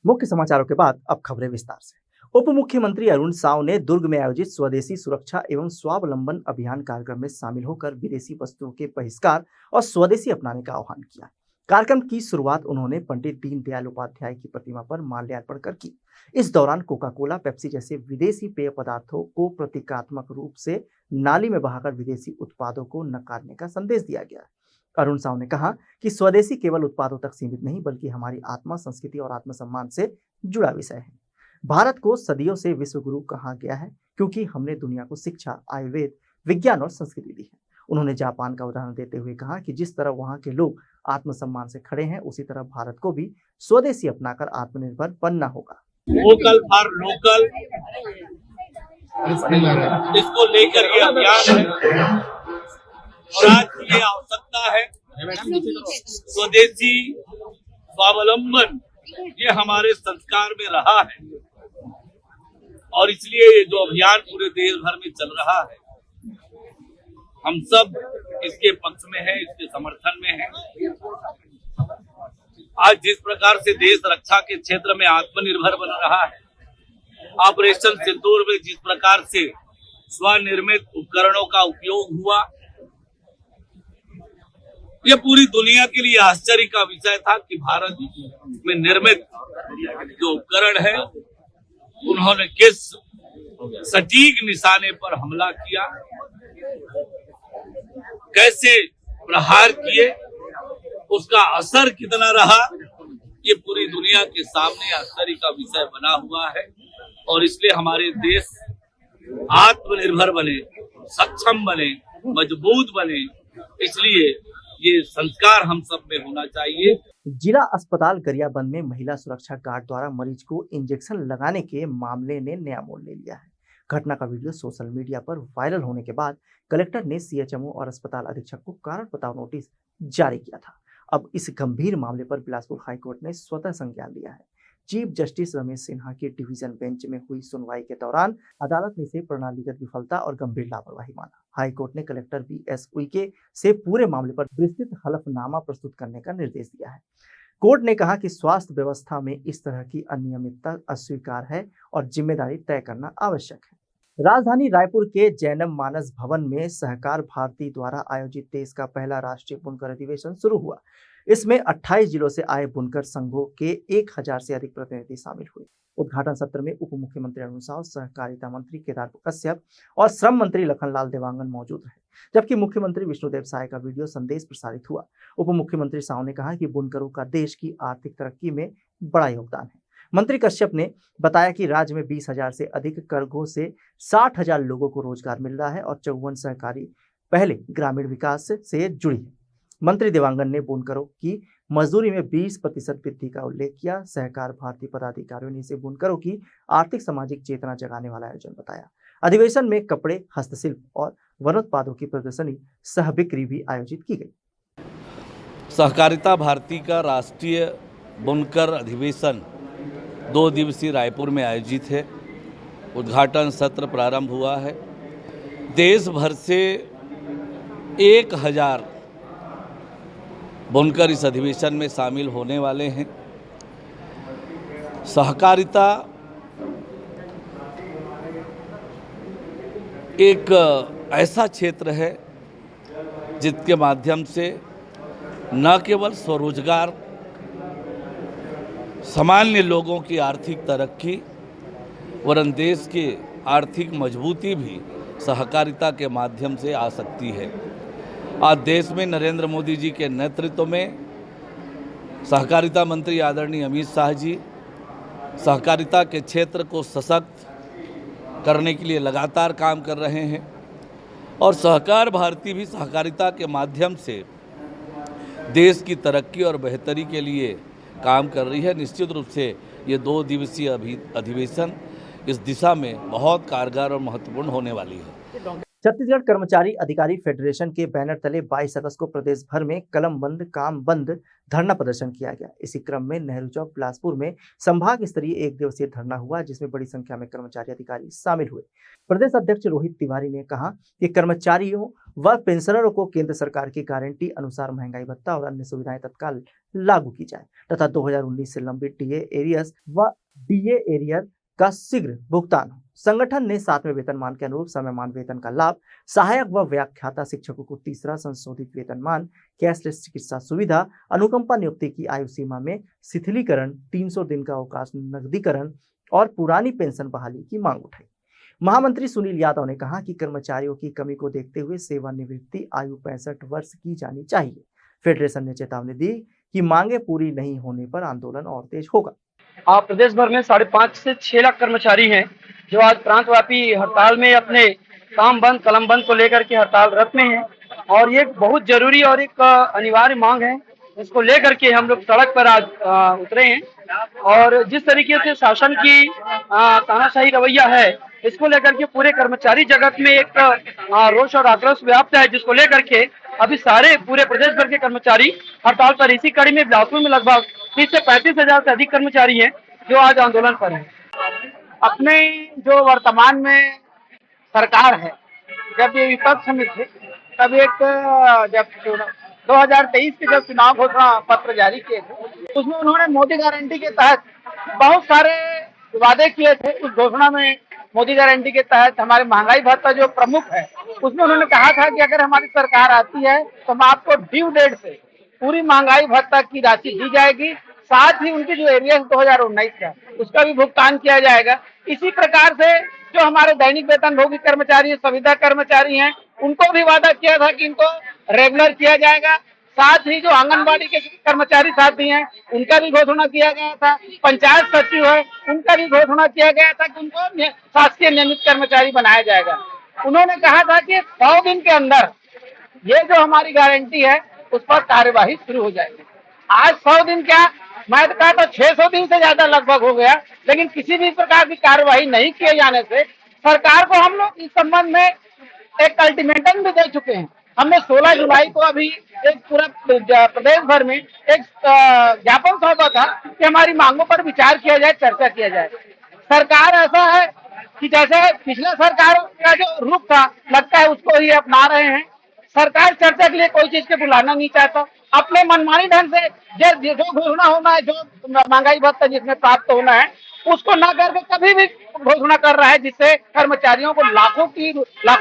मुख्य समाचारों के बाद अब खबरें विस्तार से। उप मुख्यमंत्री अरुण साव ने दुर्ग में आयोजित स्वदेशी सुरक्षा एवं स्वावलंबन अभियान कार्यक्रम में शामिल होकर विदेशी वस्तुओं के बहिष्कार और स्वदेशी अपनाने का आह्वान किया। कार्यक्रम की शुरुआत उन्होंने पंडित दीनदयाल उपाध्याय की प्रतिमा पर माल्यार्पण कर की। इस दौरान कोका कोला, पेप्सी जैसे विदेशी पेय पदार्थों को प्रतीकात्मक रूप से नाली में बहाकर विदेशी उत्पादों को नकारने का संदेश दिया गया। अरुण साव ने कहा कि स्वदेशी केवल उत्पादों तक सीमित नहीं बल्कि हमारी आत्मा, संस्कृति और आत्मसम्मान से जुड़ा विषय है। भारत को सदियों से विश्व गुरु कहा गया है क्योंकि हमने दुनिया को शिक्षा, आयुर्वेद, विज्ञान और संस्कृति दी है। उन्होंने जापान का उदाहरण देते हुए कहा कि जिस तरह वहां के लोग आत्मसम्मान से खड़े हैं, उसी तरह भारत को भी स्वदेशी अपनाकर आत्मनिर्भर बनना होगा। वोकल फॉर लोकल, इसको लेकर ये अभियान है और आज की ये आवश्यकता है। स्वदेशी स्वावलंबन ये हमारे संस्कार में रहा है और इसलिए ये जो अभियान पूरे देश भर में चल रहा है, हम सब इसके पक्ष में हैं, इसके समर्थन में हैं। आज जिस प्रकार से देश रक्षा के क्षेत्र में आत्मनिर्भर बन रहा है, ऑपरेशन सिंदूर में जिस प्रकार से स्वनिर्मित उपकरणों का उपयोग हुआ, ये पूरी दुनिया के लिए आश्चर्य का विषय था कि भारत में निर्मित जो उपकरण है उन्होंने किस सटीक निशाने पर हमला किया, कैसे प्रहार किए, उसका असर कितना रहा, ये पूरी दुनिया के सामने आश्चर्य का विषय बना हुआ है। और इसलिए हमारे देश आत्मनिर्भर बने, सक्षम बने, मजबूत बने, इसलिए ये संस्कार हम सब में होना चाहिए। जिला अस्पताल गरियाबंद में महिला सुरक्षा गार्ड द्वारा मरीज को इंजेक्शन लगाने के मामले ने नया मोड़ ले लिया है। घटना का वीडियो सोशल मीडिया पर वायरल होने के बाद कलेक्टर ने सीएचएमओ और अस्पताल अधीक्षक को कारण बताओ नोटिस जारी किया था। अब इस गंभीर मामले पर बिलासपुर हाईकोर्ट ने स्वतः संज्ञान लिया है। चीफ जस्टिस रमेश सिन्हा की डिवीजन बेंच में हुई सुनवाई के दौरान अदालत ने इसे प्रणालीगत विफलता और गंभीर लापरवाही माना। हाईकोर्ट ने कलेक्टर बीएस उइके से पूरे मामले पर विस्तृत हलफनामा प्रस्तुत करने का निर्देश दिया है। कोर्ट ने कहा कि स्वास्थ्य व्यवस्था में इस तरह की अनियमितता अस्वीकार है और जिम्मेदारी तय करना आवश्यक है। राजधानी रायपुर के जैनम मानस भवन में सहकार भारती द्वारा आयोजित देश का पहला राष्ट्रीय बुनकर अधिवेशन शुरू हुआ। इसमें 28 जिलों से आए बुनकर संघों के 1000 से अधिक प्रतिनिधि शामिल हुए। उद्घाटन सत्र में उप मुख्यमंत्री अरुण साव, सहकारिता मंत्री केदार कश्यप और श्रम मंत्री लखनलाल देवांगन मौजूद रहे, जबकि मुख्यमंत्री विष्णुदेव साय का वीडियो संदेश प्रसारित हुआ। उप मुख्यमंत्री साव ने कहा कि बुनकरों का देश की आर्थिक तरक्की में बड़ा योगदान है। मंत्री कश्यप ने बताया कि राज्य में 20,000 से अधिक करघों से 60,000 लोगों को रोजगार मिल रहा है और 54 सहकारी पहले ग्रामीण विकास से जुड़ी है। मंत्री देवांगन ने बुनकरों की मजदूरी में 20% वृद्धि का उल्लेख किया। सहकार भारती पदाधिकारियों ने इसे बुनकरों की आर्थिक सामाजिक चेतना जगाने वाला आयोजन बताया। अधिवेशन में कपड़े, हस्तशिल्प और वनोत्पादों की प्रदर्शनी सह बिक्री भी आयोजित की गई। सहकारिता भारती का राष्ट्रीय बुनकर अधिवेशन 2 दिवसीय रायपुर में आयोजित है। उद्घाटन सत्र प्रारंभ हुआ है। देश भर से 1000 बुनकर इस अधिवेशन में शामिल होने वाले हैं। सहकारिता एक ऐसा क्षेत्र है जिसके माध्यम से न केवल स्वरोजगार, सामान्य लोगों की आर्थिक तरक्की वरन देश की आर्थिक मजबूती भी सहकारिता के माध्यम से आ सकती है। आज देश में नरेंद्र मोदी जी के नेतृत्व में सहकारिता मंत्री आदरणीय अमित शाह जी सहकारिता के क्षेत्र को सशक्त करने के लिए लगातार काम कर रहे हैं और सहकार भारती भी सहकारिता के माध्यम से देश की तरक्की और बेहतरी के लिए काम कर रही है। निश्चित रूप से ये 2 दिवसीय अधिवेशन इस दिशा में बहुत कारगर और महत्वपूर्ण होने वाली है। छत्तीसगढ़ कर्मचारी अधिकारी फेडरेशन के बैनर तले 22 अगस्त को प्रदेश भर में कलम बंद काम बंद धरना प्रदर्शन किया गया। इसी क्रम में नेहरू चौक बिलासपुर में संभाग स्तरीय एक दिवसीय धरना हुआ, जिसमें बड़ी संख्या में कर्मचारी अधिकारी शामिल हुए। प्रदेश अध्यक्ष रोहित तिवारी ने कहा कि कर्मचारियों व पेंशनरों को केंद्र सरकार की गारंटी अनुसार महंगाई भत्ता और अन्य सुविधाएं तत्काल लागू की जाए तथा 2019 से लंबित डीए एरियर्स व डीए एरियर का शीघ्र भुगतान हो। संगठन ने 7वें वेतनमान के अनुरूप समयमान वेतन का लाभ, सहायक व व्याख्याता शिक्षकों को तीसरा संशोधित वेतनमान, कैशलेस चिकित्सा सुविधा, अनुकंपा नियुक्ति की आयु सीमा में शिथिलीकरण, 300 दिन का अवकाश नकदीकरण और पुरानी पेंशन बहाली की मांग उठाई। महामंत्री सुनील यादव ने कहा कि कर्मचारियों की कमी को देखते हुए सेवानिवृत्ति आयु 65 वर्ष की जानी चाहिए। फेडरेशन ने चेतावनी दी कि मांगे पूरी नहीं होने पर आंदोलन और तेज होगा। प्रदेश भर में 5.5 से 6 लाख कर्मचारी हैं जो आज प्रांतव्यापी हड़ताल में अपने काम बंद कलम बंद को लेकर के हड़तालरत में हैं और ये बहुत जरूरी और एक अनिवार्य मांग है। इसको लेकर के हम लोग सड़क पर आज उतरे हैं और जिस तरीके से शासन की तानाशाही रवैया है, इसको लेकर के पूरे कर्मचारी जगत में एक रोष और आक्रोश व्याप्त है, जिसको लेकर के अभी सारे पूरे प्रदेश भर के कर्मचारी हड़ताल पर। इसी कड़ी में बिलासपुर में लगभग 30 से 35 हजार से अधिक कर्मचारी हैं जो आज आंदोलन पर हैं। अपने जो वर्तमान में सरकार है, जब ये विपक्ष में थे तब जब 2023 के जब चुनाव घोषणा पत्र जारी किए थे, उसमें उन्होंने मोदी गारंटी के तहत बहुत सारे वादे किए थे। उस घोषणा में मोदी गारंटी के तहत हमारे महंगाई भत्ता जो प्रमुख है, उसमें उन्होंने कहा था कि अगर हमारी सरकार आती है तो हम आपको ड्यू डेट से पूरी महंगाई भत्ता की राशि दी जाएगी, साथ ही उनकी जो एरियर्स 2019 का उसका भी भुगतान किया जाएगा। इसी प्रकार से जो हमारे दैनिक वेतन भोगी कर्मचारी, संविदा कर्मचारी हैं, उनको भी वादा किया था कि इनको रेगुलर किया जाएगा। साथ ही जो आंगनबाड़ी के कर्मचारी साथी हैं, उनका भी घोषणा किया गया था। पंचायत सचिव है, उनका भी घोषणा किया गया था कि उनको शासकीय नियमित कर्मचारी बनाया जाएगा। उन्होंने कहा था कि 100 दिन के अंदर ये जो हमारी गारंटी है उस पर कार्यवाही शुरू हो जाएगी। आज 100 दिन क्या, मैं तो कहा था 600 दिन से ज्यादा लगभग हो गया, लेकिन किसी भी प्रकार की कार्यवाही नहीं किए जाने से सरकार को हम लोग इस संबंध में एक अल्टीमेटम भी दे चुके हैं। हमने 16 जुलाई को अभी एक पूरा प्रदेश भर में एक ज्ञापन सौंपा था कि हमारी मांगों पर विचार किया जाए, चर्चा किया जाए। सरकार ऐसा है कि जैसे पिछले सरकार का जो रुख था, लगता है उसको ही अपना रहे हैं। सरकार चर्चा के लिए कोई चीज के बुलाना नहीं चाहता, अपने मनमानी ढंग से जो घोषणा होना है, जो महंगाई भत्ता जिसमें प्राप्त होना है, उसको न करके कभी भी घोषणा कर रहा है, जिससे कर्मचारियों को लाखों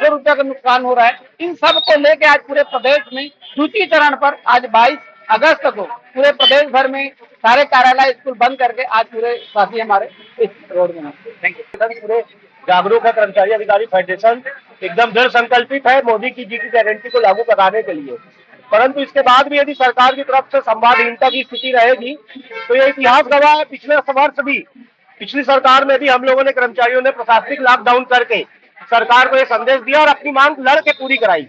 रुपए का नुकसान हो रहा है। इन सब को लेके आज पूरे प्रदेश में सूची चरण पर आज 22 अगस्त को पूरे प्रदेश भर में सारे कार्यालय स्कूल बंद करके आज पूरे साथी हमारे इस रोड में। Thank you. पूरे जागरूक है कर्मचारी अधिकारी फेडरेशन एकदम दृढ़ संकल्पित है मोदी जी की गारंटी को लागू कराने के लिए, परंतु इसके बाद भी यदि सरकार की तरफ से संवादहीनता की स्थिति रहेगी तो ये इतिहास गवाह है। पिछले वर्ष भी पिछली सरकार में भी हम लोगों ने कर्मचारियों ने प्रशासनिक लॉकडाउन करके सरकार को ये संदेश दिया और अपनी मांग लड़ के पूरी कराई।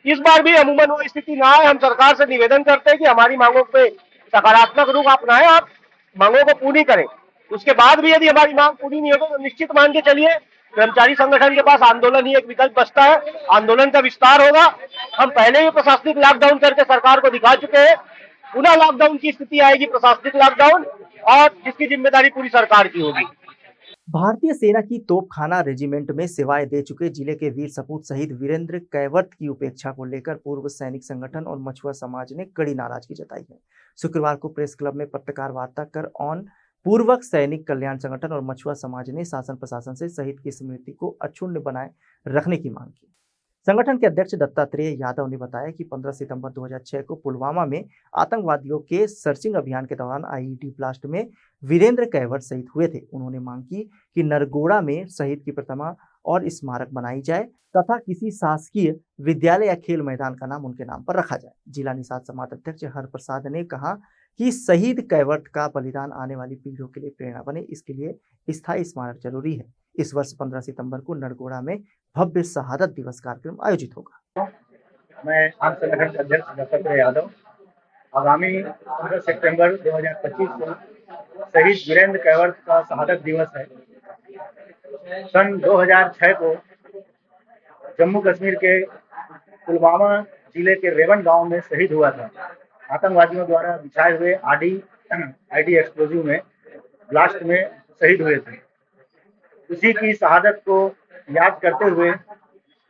इस बार भी अमूमन वो स्थिति ना आए। हम सरकार से निवेदन करते हैं कि हमारी मांगों पे सकारात्मक रुख अपनाएं और मांगों को पूरी करें। उसके बाद भी यदि हमारी मांग पूरी नहीं होगी तो निश्चित मान के चलिए कर्मचारी संगठन के पास आंदोलन ही एक विकल्प बचता है। आंदोलन का विस्तार होगा। हम पहले भी प्रशासनिक लॉकडाउन करके सरकार को दिखा चुके हैं, पुनः लॉकडाउन की स्थिति आएगी, प्रशासनिक लॉकडाउन, और जिसकी जिम्मेदारी पूरी सरकार की होगी। भारतीय सेना की तोपखाना रेजिमेंट में सेवाएं दे चुके जिले के वीर सपूत शहीद वीरेंद्र कैवर्त की उपेक्षा को लेकर पूर्व सैनिक संगठन और मछुआ समाज ने कड़ी नाराजगी जताई है। शुक्रवार को प्रेस क्लब में पत्रकार वार्ता कर ऑन पूर्वक सैनिक कल्याण संगठन और मछुआ समाज ने शासन प्रशासन से शहीद की स्मृति को अक्षुण्ण बनाए रखने की मांग की। संगठन के अध्यक्ष दत्तात्रेय यादव ने बताया कि 15 सितंबर 2006 को पुलवामा में आतंकवादियों के सर्चिंग अभियान के दौरान आईईडी ब्लास्ट में वीरेंद्र कैवर्त शहीद हुए थे। उन्होंने मांग की कि नरगोड़ा में शहीद की प्रतिमा और स्मारक बनाई जाए तथा किसी शासकीय विद्यालय या खेल मैदान का नाम उनके नाम पर रखा जाए। जिला निषाद समाज अध्यक्ष हरप्रसाद ने कहा कि शहीद कैवर्त का बलिदान आने वाली पीढ़ियों के लिए प्रेरणा बने, इसके लिए स्थायी स्मारक जरूरी है। इस वर्ष 15 सितंबर को नरगोड़ा में भव्य शहादत दिवस कार्यक्रम आयोजित होगा। मैं आम संगठन के अध्यक्ष दत्तात्रेय यादव आगामी 15 सितंबर 2025 को शहीद वीरेंद्र कैवर्त का शहादत दिवस है। सन 2006 को जम्मू कश्मीर के पुलवामा जिले के रेवन गांव में शहीद हुआ था। आतंकवादियों द्वारा बिछाए हुए आईडी एक्सप्लोजिव में ब्लास्ट में शहीद हुए थे। उसी की शहादत को याद करते हुए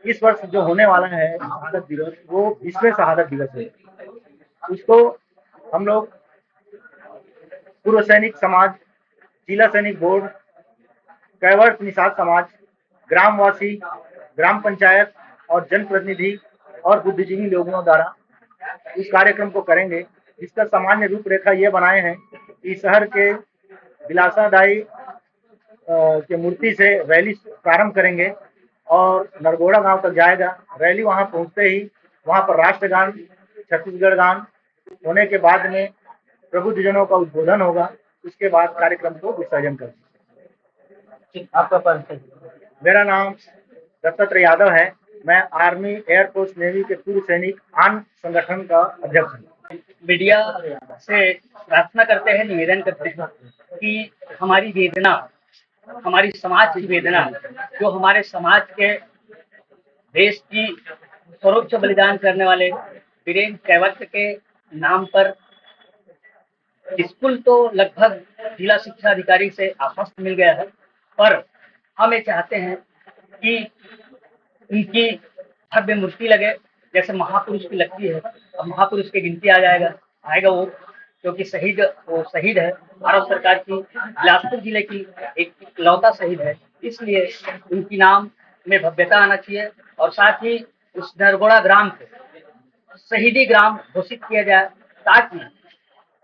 इस वर्ष जो होने वाला है शहादत दिवस, वो 20वें शहादत दिवस है। उसको हम लोग पूर्व सैनिक समाज, जिला सैनिक बोर्ड, कैवर्त निषाद समाज, ग्रामवासी, ग्राम पंचायत और जनप्रतिनिधि और बुद्धिजीवी लोगों द्वारा इस कार्यक्रम को करेंगे, जिसका सामान्य रूपरेखा ये बनाए हैं कि शहर के बिलासादाई के मूर्ति से रैली प्रारंभ करेंगे और नरगोड़ा गांव तक जाएगा। रैली वहां पहुंचते ही वहां पर राष्ट्रगान, छत्तीसगढ़ गान होने के बाद में प्रबुद्धजनों का उद्बोधन होगा। उसके बाद कार्यक्रम को विसर्जन करेंगे। आपका परिचय? मेरा नाम दत्तात्रेय यादव है। मैं आर्मी, एयरफोर्स, नेवी के पूर्व सैनिक आन संगठन का अध्यक्ष हूँ। मीडिया से प्रार्थना करते हैं, निवेदन करते हैं कि हमारी वेदना, हमारी समाज की वेदना, जो हमारे समाज के देश की सर्वोच्च बलिदान करने वाले वीरेंद्र कैवर्त के नाम पर स्कूल तो लगभग जिला शिक्षा अधिकारी से आश्वस्त मिल गया है, पर हम ये चाहते हैं कि उनकी भव्य मूर्ति लगे, जैसे महापुरुष की लगती है। अब महापुरुष की गिनती आएगा वो, क्योंकि वो शहीद है, भारत सरकार की बिलासपुर जिले की एक इकलौता शहीद है, इसलिए उनकी नाम में भव्यता आना चाहिए। और साथ ही उस नरगोड़ा ग्राम को शहीदी ग्राम घोषित किया जाए, ताकि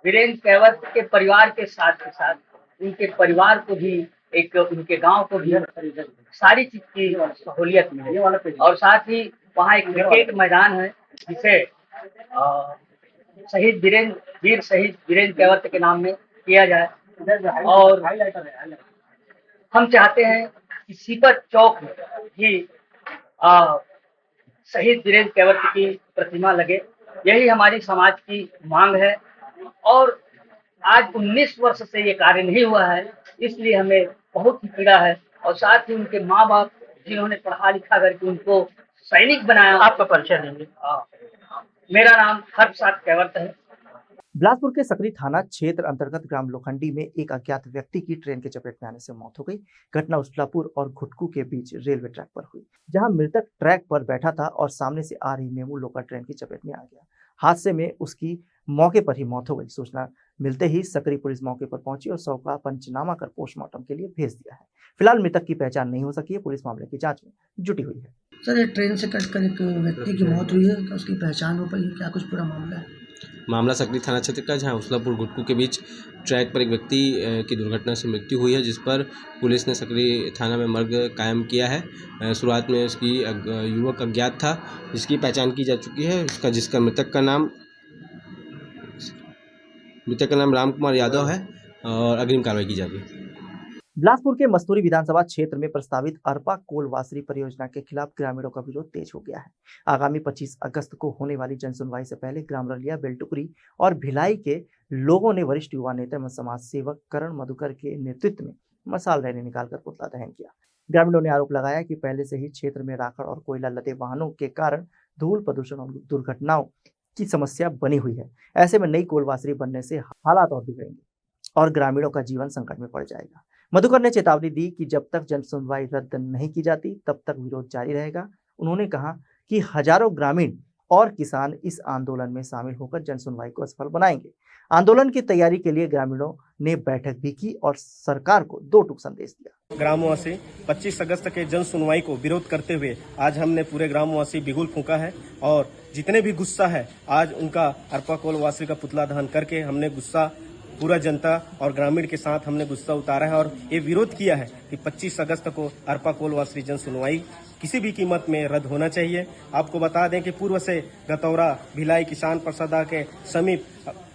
वीरेंद्र कैवर्त के परिवार के साथ उनके परिवार को भी, एक उनके गांव को भी सारी चीज की सहूलियत मिले। और साथ ही वहाँ एक क्रिकेट मैदान है, जिसे वीर शहीद वीरेंद्र कैवर्त के नाम में किया जाए। और हम चाहते हैं कि सीपत चौक में भी शहीद वीरेंद्र कैवर्त की प्रतिमा लगे। यही हमारी समाज की मांग है। और आज 19 वर्ष से ये कार्य नहीं हुआ है, इसलिए हमें बहुत ही पीड़ा है। और साथ ही उनके माँ बाप, जिन्होंने पढ़ा लिखा करके उनको सैनिक बनाया। आपका परिचय देंगे? मेरा नाम हर्षसाद कैवर्त है। बिलासपुर के सकरी थाना क्षेत्र अंतर्गत ग्राम लोखंडी में एक अज्ञात व्यक्ति की ट्रेन के चपेट में आने से मौत हो गई। घटना उसलापुर और घुटकू के बीच रेलवे ट्रैक पर हुई, जहां मृतक ट्रैक पर बैठा था और सामने से आ रही मेमू लोकल ट्रेन की चपेट में आ गया। हादसे में उसकी मौके पर ही मौत हो गई। सूचना मिलते ही सकरी पुलिस मौके पर पहुंची और शव का पंचनामा कर पोस्टमार्टम के लिए भेज दिया है। फिलहाल मृतक की पहचान नहीं हो सकी है। पुलिस मामले की जांच में जुटी हुई है। सर, ये ट्रेन से कट कर एक व्यक्ति की मौत हुई है, क्या उसकी पहचान हो पाई है? क्या कुछ पूरा मामला है? मामला सकरी थाना क्षेत्र का, जहां उसलापुर घुटकू के बीच ट्रैक पर एक व्यक्ति की दुर्घटना से मृत्यु हुई है, जिस पर पुलिस ने सकरी थाना में मर्ग कायम किया है। शुरुआत में उसकी युवक अज्ञात था, जिसकी पहचान की जा चुकी है। जिसका मृतक का नाम राम कुमार यादव है और अग्रिम कार्रवाई की जाएगी। बिलासपुर के मस्तूरी विधानसभा क्षेत्र में प्रस्तावित अरपा कोल वासरी परियोजना के खिलाफ ग्रामीणों का विरोध तेज हो गया है। आगामी 25 अगस्त को होने वाली जनसुनवाई से पहले ग्राम रलिया, बेलटुकरी और भिलाई के लोगों ने वरिष्ठ युवा नेता एवं समाज सेवक करण मधुकर के नेतृत्व में मशाल रैली निकालकर पुतला दहन किया। ग्रामीणों ने आरोप लगाया कि पहले से ही क्षेत्र में राखड़ और कोयला लदे वाहनों के कारण धूल प्रदूषण और दुर्घटनाओं की समस्या बनी हुई है। ऐसे में नई कोलवासरी बनने से हालात और बिगड़ेंगे और ग्रामीणों का जीवन संकट में पड़ जाएगा। मधुकर ने चेतावनी दी कि जब तक जनसुनवाई रद्द नहीं की जाती तब तक विरोध जारी रहेगा। उन्होंने कहा कि हजारों ग्रामीण और किसान इस आंदोलन में शामिल होकर जनसुनवाई को सफल बनाएंगे। आंदोलन की तैयारी के लिए ग्रामीणों ने बैठक भी की और सरकार को 2 टूक संदेश दिया। ग्रामवासी 25 अगस्त के जन सुनवाई को विरोध करते हुए आज हमने पूरे ग्रामवासी बिगुल फूंका है और जितने भी गुस्सा है आज उनका अरपा कोल वासरी का पुतला दहन करके हमने गुस्सा पूरा जनता और ग्रामीण के साथ हमने गुस्सा उतारा है और ये विरोध किया है कि 25 अगस्त को अरपा कोल वासरी जन सुनवाई किसी भी कीमत में रद्द होना चाहिए। आपको बता दें कि पूर्व से गतौरा, भिलाई, किसान प्रसादा के समीप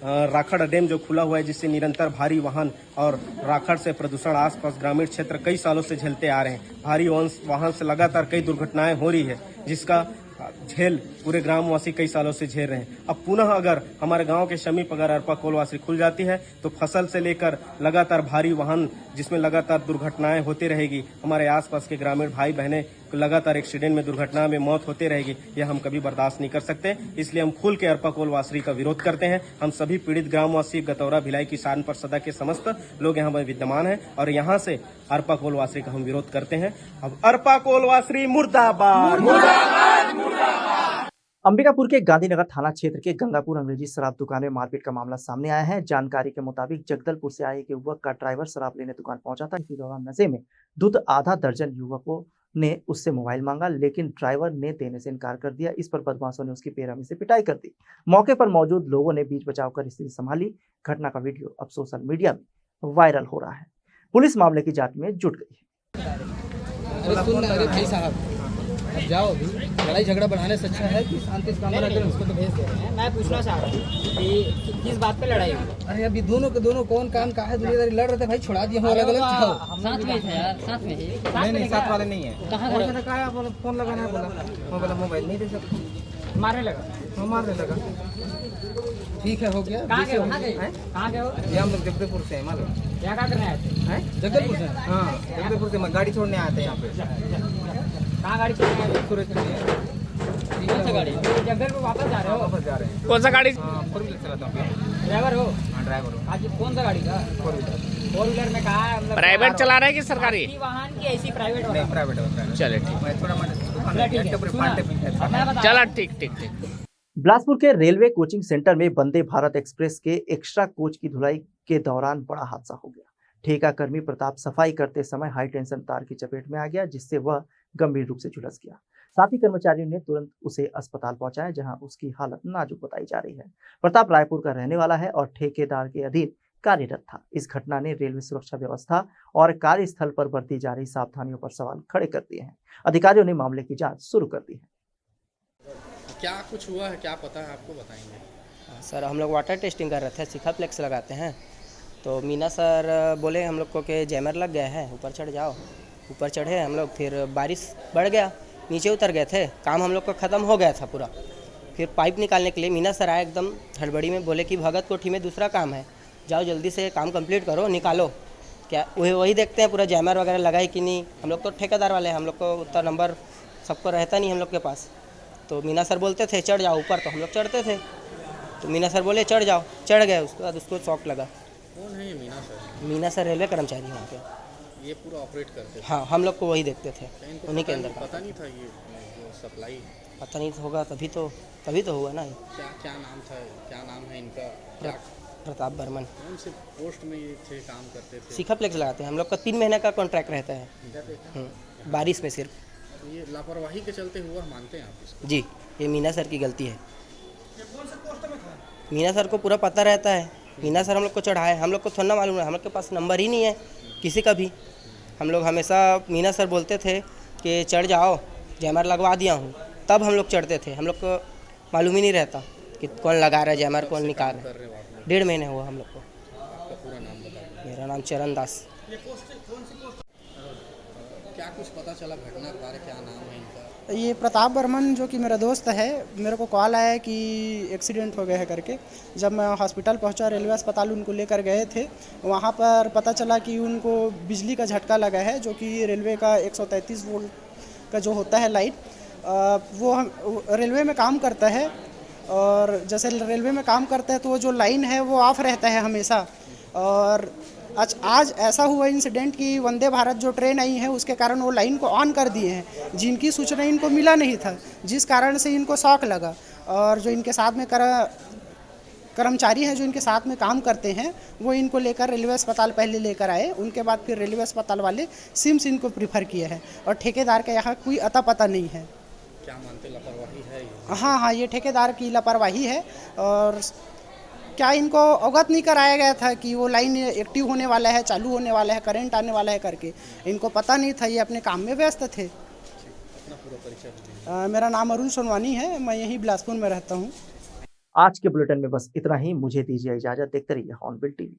राखड़ डैम जो खुला हुआ है, जिससे निरंतर भारी वाहन और राखड़ से प्रदूषण आसपास ग्रामीण क्षेत्र कई सालों से झेलते आ रहे हैं। भारी वाहन से लगातार कई दुर्घटनाएं हो रही है, जिसका झेल पूरे ग्रामवासी कई सालों से झेल रहे हैं। अब पुनः अगर हमारे गांव के समीप अगर अरपा कोलवासरी खुल जाती है तो फसल से लेकर लगातार भारी वाहन जिसमें लगातार दुर्घटनाएं होती रहेगी, हमारे आसपास के ग्रामीण भाई बहनें लगातार एक्सीडेंट में दुर्घटना में मौत होती रहेगी, यह हम कभी बर्दाश्त नहीं कर सकते। इसलिए हम खुल के अरपा कोलवासरी का विरोध करते हैं। हम सभी पीड़ित ग्रामवासी गतौरा भिलाई किसान परिषद के समस्त लोग यहाँ पर विद्यमान हैं और यहाँ से अरपा कोलवासरी का हम विरोध करते हैं। अब अरपा कोलवासरी मुर्दाबाद। अंबिकापुर के गांधीनगर थाना क्षेत्र के गंगापुर अंग्रेजी शराब दुकान में मारपीट का मामला सामने आया है। जानकारी के मुताबिक जगदलपुर से आए एक युवक का ड्राइवर शराब लेने दुकान पहुंचा था। इसी दौरान नशे में धुत आधा दर्जन युवकों ने उससे मोबाइल मांगा, लेकिन ड्राइवर ने देने से इनकार कर दिया। इस पर बदमाशों ने उसकी बेरहमी से पिटाई कर दी। मौके पर मौजूद लोगों ने बीच बचाव कर स्थिति संभाली। घटना का वीडियो अब सोशल मीडिया में वायरल हो रहा है। पुलिस मामले की जांच में जुट गई है। अरे भाई साहब, अब जाओ, अभी लड़ाई झगड़ा बढ़ाने से अच्छा है कि शांति से काम करें। उसको तो भेज दे रहे हैं। मैं पूछना चाह रहा हूँ कि किस बात पे लड़ाई हुई? अरे अभी दोनों के दोनों कौन काम का है, दुनियादारी लड़ रहे थे भाई, छुड़ा दिए हम अलग अलग। साथ में थे यार, साथ में ही। नहीं, साथ वाले नहीं है। कहाँ कहा बोला फोन लगाना है, बोला मोबाइल नहीं दे सकते। मारने लगा, मारने लगा। ठीक है, हो गया। कहाँ गए हो? ये हम लोग जगदलपुर से हैं, मालूम क्या करने आए थे? जगदलपुर से। हाँ, जगदलपुर से गाड़ी छोड़ने आए थे यहाँ पे। कहाँ गाड़ी छोड़ने आए? कौन सा गाड़ी? जगदलपुर वापस जा रहे हो? वापस जा रहे हैं। कौन सा गाड़ी? 4 व्हीलर चलाता हूँ। ड्राइवर हो? हाँ, ड्राइवर हो। आज कौन सा गाड़ी का? 4 व्हीलर। 4 व्हीलर में कहा है, प्राइवेट चला रहे हैं कि सरकारी वाहन की? ऐसी प्राइवेट हो? नहीं, प्राइवेट हो। चले ठीक, चला ठीक। बिलासपुर के रेलवे कोचिंग सेंटर में वंदे भारत एक्सप्रेस के एक्स्ट्रा कोच की धुलाई के दौरान बड़ा हादसा हो गया। ठेका कर्मी प्रताप सफाई करते समय हाई टेंशन तार की चपेट में आ गया, जिससे वह गंभीर रूप से झुलस गया। साथ ही कर्मचारियों ने तुरंत उसे अस्पताल पहुंचाया, जहां उसकी हालत नाजुक बताई जा रही है। प्रताप रायपुर का रहने वाला है और ठेकेदार के अधीन कार्यरत था। इस घटना ने रेलवे सुरक्षा व्यवस्था और कार्यस्थल पर बरती जा रही सावधानियों पर सवाल खड़े कर दिए हैं। अधिकारियों ने मामले की जाँच शुरू कर दी है। क्या कुछ हुआ है, क्या पता है आपको, बताएंगे? सर, हम लोग वाटर टेस्टिंग कर रहे थे, सिखा फ्लेक्स लगाते हैं, तो मीना सर बोले हम लोग को कि जैमर लग गया है, ऊपर चढ़ जाओ। ऊपर चढ़े हम लोग, फिर बारिश बढ़ गया, नीचे उतर गए थे। काम हम लोग का ख़त्म हो गया था पूरा। फिर पाइप निकालने के लिए मीना सर आए एकदम हड़बड़ी में, बोले कि भगत कोठी में दूसरा काम है, जाओ जल्दी से काम कंप्लीट करो, निकालो। क्या वही देखते हैं पूरा जैमर वगैरह लगा है कि नहीं। हम लोग तो ठेकेदार वाले हैं, हम लोग को उतना नंबर सबको रहता नहीं हम लोग के पास। तो मीना सर बोलते थे चढ़ जाओ ऊपर, तो हम लोग चढ़ते थे। तो मीना सर बोले चढ़ जाओ, चढ़ गए। उसके बाद उसको शॉक लगा। कौन है ये Meena sir? Meena sir railway कर्मचारी वहाँ पे, ये पूरा ऑपरेट करते थे? हाँ, हम लोग को वही देखते थे, उन्हीं के अंदर। पता नहीं था ये सप्लाई? पता नहीं होगा, तभी तो हुआ ना। क्या नाम था, क्या नाम है इनका? प्रताप बर्मन। कौन से पोस्ट में ये थे, काम करते थे? सिखा फ्लेक्स लगाते हैं हम लोग का, 3 महीने का कॉन्ट्रैक्ट रहता है। बारिश में सिर्फ। ये लापरवाही के चलते हुआ मानते हैं आप इसको? जी, ये मीना सर की गलती है। मीना सर को पूरा पता रहता है। मीना सर हम लोग को चढ़ाए, हम लोग को थोड़ा मालूम है, हम लोग के पास नंबर ही नहीं है किसी का भी। हम लोग हमेशा मीना सर बोलते थे कि चढ़ जाओ, जैमर लगवा दिया हूँ, तब हम लोग चढ़ते थे। हम लोग को मालूम ही नहीं रहता कि कौन लगा रहा है जैमर, कौन निकाल रहा है। 1.5 महीने हुआ हम लोग को। आपका पूरा नाम बताइए। मेरा नाम चरण दास। क्या कुछ पता चला घटना के बारे, क्या नाम है इनका? ये प्रताप बर्मन जो कि मेरा दोस्त है, मेरे को कॉल आया कि एक्सीडेंट हो गया है करके। जब मैं हॉस्पिटल पहुंचा, रेलवे अस्पताल उनको लेकर गए थे, वहां पर पता चला कि उनको बिजली का झटका लगा है, जो कि रेलवे का 133 वोल्ट का जो होता है लाइट, वो रेलवे में काम करता है। और जैसे रेलवे में काम करता है तो वो जो लाइन है वो ऑफ रहता है हमेशा। और आज ऐसा हुआ इंसिडेंट कि वंदे भारत जो ट्रेन आई है उसके कारण वो लाइन को ऑन कर दिए हैं, जिनकी सूचना इनको मिला नहीं था, जिस कारण से इनको शॉक लगा। और जो इनके साथ में कर्मचारी हैं जो इनके साथ में काम करते हैं, वो इनको लेकर रेलवे अस्पताल पहले लेकर आए। उनके बाद फिर रेलवे अस्पताल वाले सिम्स इनको प्रीफर किए हैं। और ठेकेदार का यहाँ कोई अता पता नहीं है। क्या मानते, लापरवाही है ये? हाँ, ये ठेकेदार की लापरवाही है। और क्या इनको अवगत नहीं कराया गया था कि वो लाइन एक्टिव होने वाला है, चालू होने वाला है, करंट आने वाला है करके? इनको पता नहीं था, ये अपने काम में व्यस्त थे। अपना पूरा परिचय? मेरा नाम अरुण सोनवानी है, मैं यहीं बिलासपुर में रहता हूँ। आज के बुलेटिन में बस इतना ही। मुझे दीजिए इजाजत। देखते रहिए हॉर्नबिल टीवी।